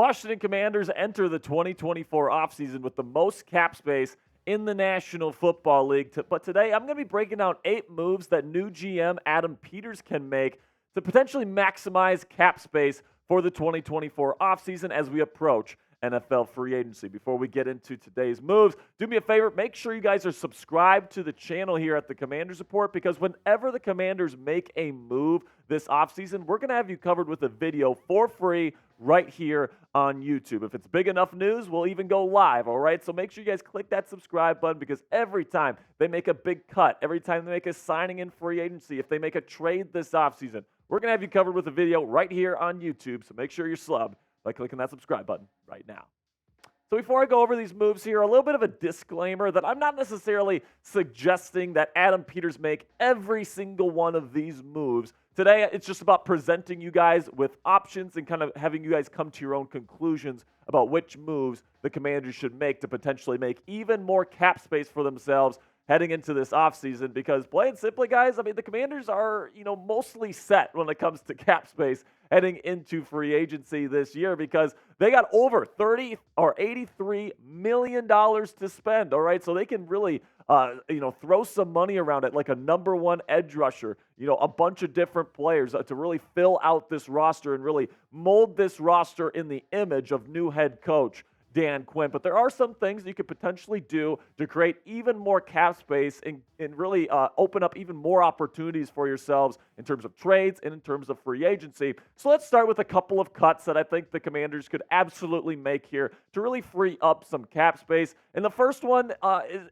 Washington Commanders enter the 2024 offseason with the most cap space in the National Football League. But today, I'm going to be breaking down 8 moves that new GM Adam Peters can make to potentially maximize cap space for the 2024 offseason as we approach NFL free agency. Before we get into today's moves, do me a favor, make sure you guys are subscribed to the channel here at the Commanders Report, because whenever the Commanders make a move this offseason, we're going to have you covered with a video for free right here on YouTube. If it's big enough news, we'll even go live, all right? So make sure you guys click that subscribe button, because every time they make a big cut, every time they make a signing in free agency, if they make a trade this offseason, we're going to have you covered with a video right here on YouTube. So make sure you're subbed by clicking that subscribe button right now. So before I go over these moves here, a little bit of a disclaimer that I'm not necessarily suggesting that Adam Peters make every single one of these moves. Today, it's just about presenting you guys with options and kind of having you guys come to your own conclusions about which moves the Commanders should make to potentially make even more cap space for themselves heading into this offseason. Because plain simply, guys, I mean, the Commanders are, mostly set when it comes to cap space heading into free agency this year, because they got over $30 or $83 million to spend, all right? So they can really, throw some money around it, like a number one edge rusher, a bunch of different players to really fill out this roster and really mold this roster in the image of new head coach Dan Quinn. But there are some things you could potentially do to create even more cap space and really open up even more opportunities for yourselves in terms of trades and in terms of free agency. So let's start with a couple of cuts that I think the Commanders could absolutely make here to really free up some cap space. And the first one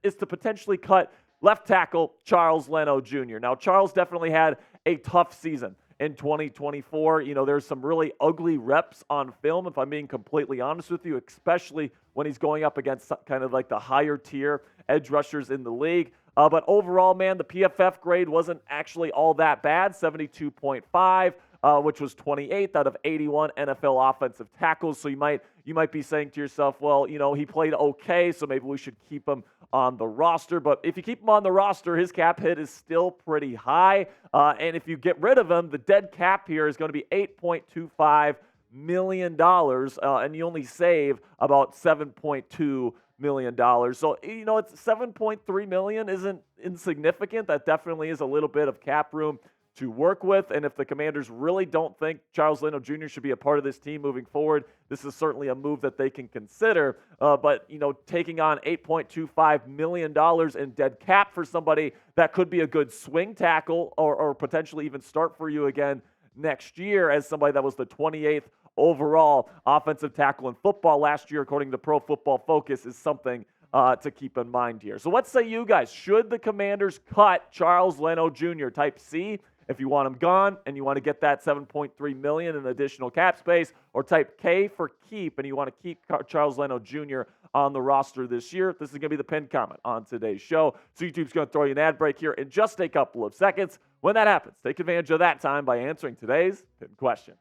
is to potentially cut left tackle Charles Leno Jr. Now, Charles definitely had a tough season in 2024. There's some really ugly reps on film, if I'm being completely honest with you, especially when he's going up against kind of like the higher tier edge rushers in the league. But overall, man, the PFF grade wasn't actually all that bad, 72.5, which was 28th out of 81 NFL offensive tackles. So you might be saying to yourself, well, he played okay, so maybe we should keep him on the roster. But if you keep him on the roster, his cap hit is still pretty high. And if you get rid of him, the dead cap here is going to be $8.25 million, and you only save about $7.2 million. So, it's $7.3 million isn't insignificant. That definitely is a little bit of cap room to work with. And if the Commanders really don't think Charles Leno Jr. should be a part of this team moving forward, this is certainly a move that they can consider. But taking on $8.25 million in dead cap for somebody that could be a good swing tackle or potentially even start for you again next year as somebody that was the 28th overall offensive tackle in football last year, according to Pro Football Focus, is something to keep in mind here. So what say you guys? Should the Commanders cut Charles Leno Jr.? Type C if you want him gone and you want to get that $7.3 million in additional cap space, or type K for keep and you want to keep Charles Leno Jr. on the roster this year. This is going to be the pinned comment on today's show. So YouTube's going to throw you an ad break here in just a couple of seconds. When that happens, take advantage of that time by answering today's pinned question.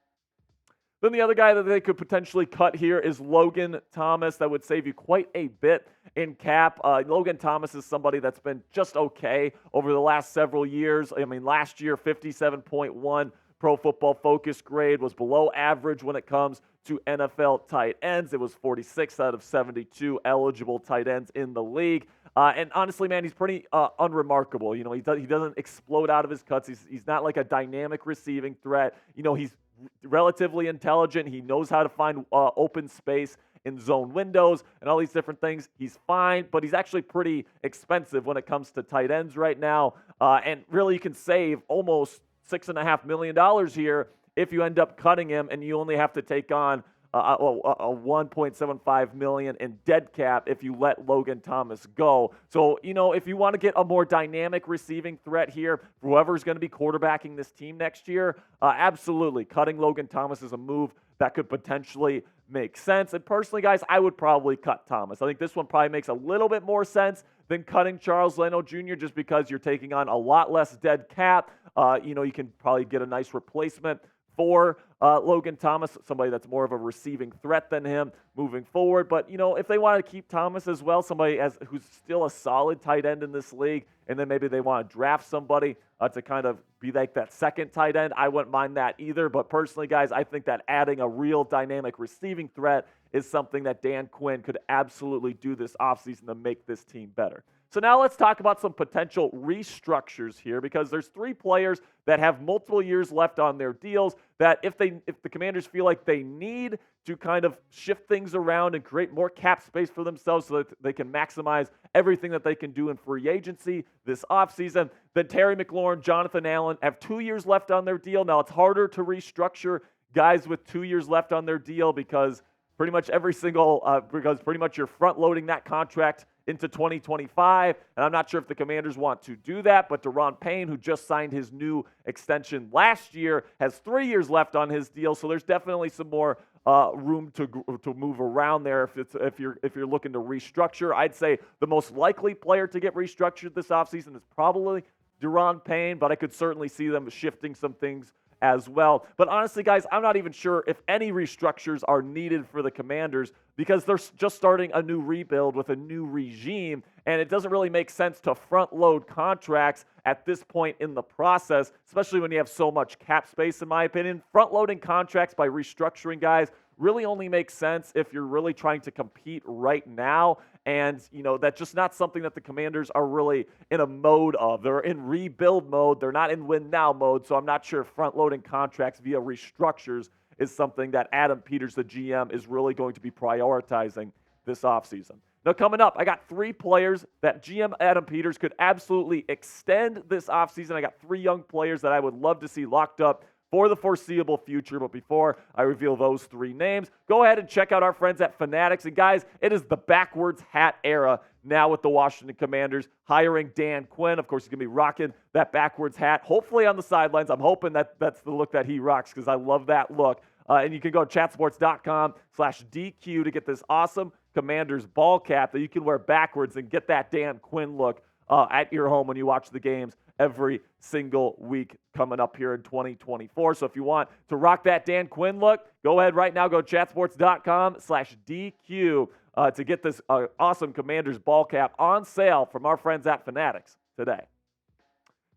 Then the other guy that they could potentially cut here is Logan Thomas. That would save you quite a bit in cap. Logan Thomas is somebody that's been just okay over the last several years. I mean, last year, 57.1 Pro Football Focus grade, was below average when it comes to NFL tight ends. It was 46 out of 72 eligible tight ends in the league. And honestly, man, he's pretty unremarkable. He doesn't explode out of his cuts. He's not like a dynamic receiving threat. He's relatively intelligent. He knows how to find open space in zone windows and all these different things. He's fine, but he's actually pretty expensive when it comes to tight ends right now. And really, you can save almost $6.5 million here if you end up cutting him, and you only have to take on a $1.75 million in dead cap if you let Logan Thomas go. So, if you want to get a more dynamic receiving threat here, whoever's going to be quarterbacking this team next year, absolutely, cutting Logan Thomas is a move that could potentially make sense. And personally, guys, I would probably cut Thomas. I think this one probably makes a little bit more sense than cutting Charles Leno Jr. just because you're taking on a lot less dead cap. You can probably get a nice replacement for Logan Thomas, somebody that's more of a receiving threat than him moving forward. But, if they want to keep Thomas as well, somebody who's still a solid tight end in this league, and then maybe they want to draft somebody to kind of be like that second tight end, I wouldn't mind that either. But personally, guys, I think that adding a real dynamic receiving threat is something that Dan Quinn could absolutely do this offseason to make this team better. So now let's talk about some potential restructures here, because there's 3 players that have multiple years left on their deals that if the Commanders feel like they need to kind of shift things around and create more cap space for themselves so that they can maximize everything that they can do in free agency this offseason, then Terry McLaurin, Jonathan Allen have 2 years left on their deal. Now, it's harder to restructure guys with 2 years left on their deal because pretty much you're front loading that contract into 2025, and I'm not sure if the Commanders want to do that, but Daron Payne, who just signed his new extension last year, has 3 years left on his deal, so there's definitely some more room to move around there if you're looking to restructure. I'd say the most likely player to get restructured this offseason is probably Daron Payne, but I could certainly see them shifting some things as well. But honestly, guys, I'm not even sure if any restructures are needed for the Commanders because they're just starting a new rebuild with a new regime, and it doesn't really make sense to front-load contracts at this point in the process, especially when you have so much cap space, in my opinion. Front-loading contracts by restructuring guys really only makes sense if you're really trying to compete right now. And, that's just not something that the Commanders are really in a mode of. They're in rebuild mode. They're not in win now mode. So I'm not sure if front-loading contracts via restructures is something that Adam Peters, the GM, is really going to be prioritizing this offseason. Now, coming up, I got 3 players that GM Adam Peters could absolutely extend this offseason. I got 3 young players that I would love to see locked up for the foreseeable future. But before I reveal those 3 names, go ahead and check out our friends at Fanatics. And guys, it is the backwards hat era now with the Washington Commanders hiring Dan Quinn. Of course, he's going to be rocking that backwards hat, hopefully on the sidelines. I'm hoping that's the look that he rocks because I love that look. And you can go to chatsports.com/DQ to get this awesome Commanders ball cap that you can wear backwards and get that Dan Quinn look at your home when you watch the games every single week coming up here in 2024. So if you want to rock that Dan Quinn look, go ahead right now, go to chatsports.com/DQ to get this awesome Commanders ball cap on sale from our friends at Fanatics today.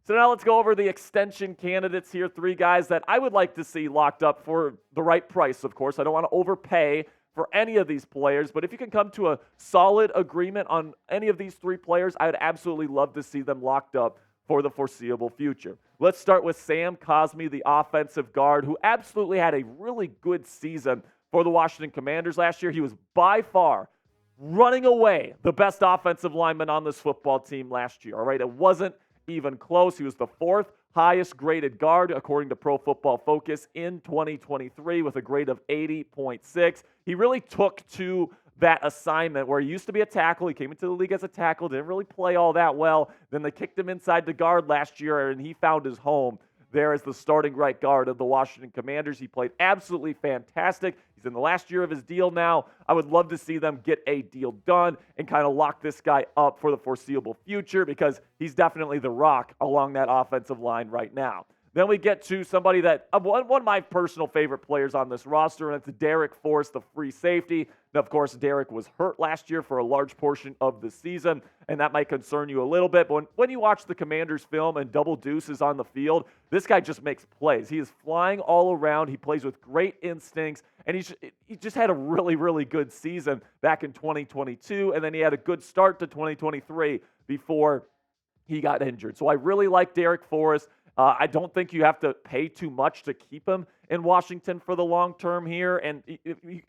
So now let's go over the extension candidates here. 3 guys that I would like to see locked up for the right price, of course. I don't want to overpay for any of these players, but if you can come to a solid agreement on any of these 3 players, I would absolutely love to see them locked up for the foreseeable future. Let's start with Sam Cosmi, the offensive guard, who absolutely had a really good season for the Washington Commanders last year. He was by far running away the best offensive lineman on this football team last year. All right, it wasn't even close. He was the 4th highest graded guard according to Pro Football Focus in 2023 with a grade of 80.6. He really took to that assignment where he used to be a tackle. He came into the league as a tackle, didn't really play all that well. Then they kicked him inside the guard last year, and he found his home there as the starting right guard of the Washington Commanders. He played absolutely fantastic. He's in the last year of his deal now. I would love to see them get a deal done and kind of lock this guy up for the foreseeable future because he's definitely the rock along that offensive line right now. Then we get to somebody that one of my personal favorite players on this roster, and it's Derek Forrest, the free safety. Now, of course, Derek was hurt last year for a large portion of the season, and that might concern you a little bit. But when you watch the Commanders film and Double Deuce is on the field, this guy just makes plays. He is flying all around. He plays with great instincts, and he just had a really, really good season back in 2022, and then he had a good start to 2023 before he got injured. So I really like Derek Forrest. I don't think you have to pay too much to keep him in Washington for the long term here, and you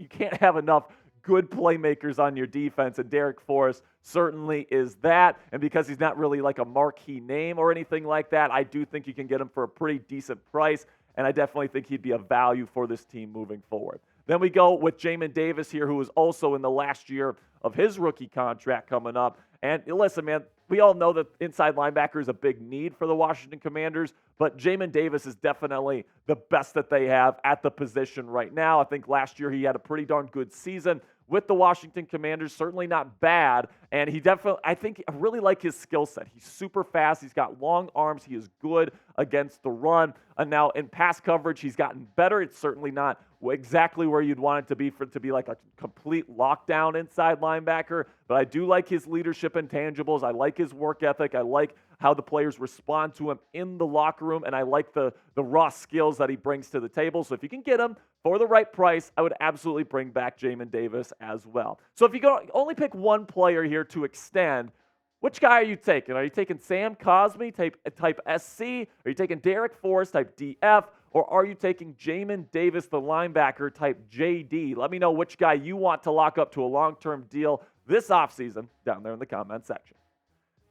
can't have enough good playmakers on your defense, and Derek Forrest certainly is that. And because he's not really like a marquee name or anything like that, I do think you can get him for a pretty decent price, and I definitely think he'd be a value for this team moving forward. Then we go with Jamin Davis here, who is also in the last year of his rookie contract coming up. And listen, man, we all know that inside linebacker is a big need for the Washington Commanders, but Jamin Davis is definitely the best that they have at the position right now. I think last year he had a pretty darn good season with the Washington Commanders, certainly not bad, and I really like his skill set. He's super fast, he's got long arms, he is good against the run, and now in pass coverage, he's gotten better. It's certainly not exactly where you'd want it to be for it to be like a complete lockdown inside linebacker, but I do like his leadership intangibles. I like his work ethic. I like how the players respond to him in the locker room, and I like the raw skills that he brings to the table. So if you can get him for the right price, I would absolutely bring back Jamin Davis as well. So if you only pick one player here to extend, which guy are you taking? Are you taking Sam Cosmi, type SC? Are you taking Derek Forrest, type DF? Or are you taking Jamin Davis, the linebacker, type JD? Let me know which guy you want to lock up to a long-term deal this offseason down there in the comment section.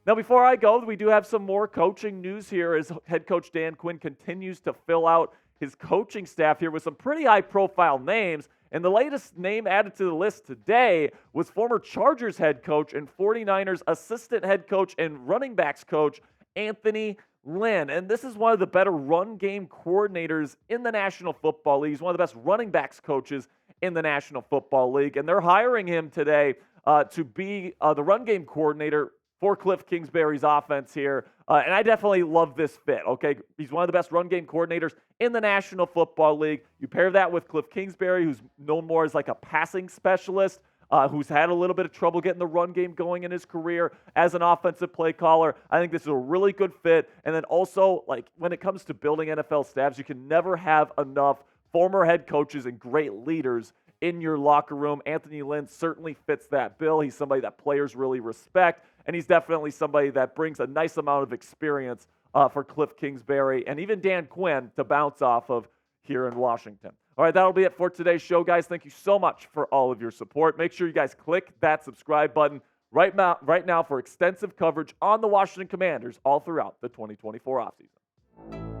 Now, before I go, we do have some more coaching news here as head coach Dan Quinn continues to fill out his coaching staff here with some pretty high-profile names. And the latest name added to the list today was former Chargers head coach and 49ers assistant head coach and running backs coach Anthony Lynn. And this is one of the better run game coordinators in the National Football League. He's one of the best running backs coaches in the National Football League. And they're hiring him today to be the run game coordinator for Cliff Kingsbury's offense here. And I definitely love this fit, okay? He's one of the best run game coordinators in the National Football League. You pair that with Cliff Kingsbury, who's known more as like a passing specialist, who's had a little bit of trouble getting the run game going in his career as an offensive play caller. I think this is a really good fit. And then also, like, when it comes to building NFL staffs, you can never have enough former head coaches and great leaders in your locker room. Anthony Lynn certainly fits that bill. He's somebody that players really respect, and he's definitely somebody that brings a nice amount of experience for Cliff Kingsbury and even Dan Quinn to bounce off of here in Washington. All right, that'll be it for today's show, guys. Thank you so much for all of your support. Make sure you guys click that subscribe button right now for extensive coverage on the Washington Commanders all throughout the 2024 offseason.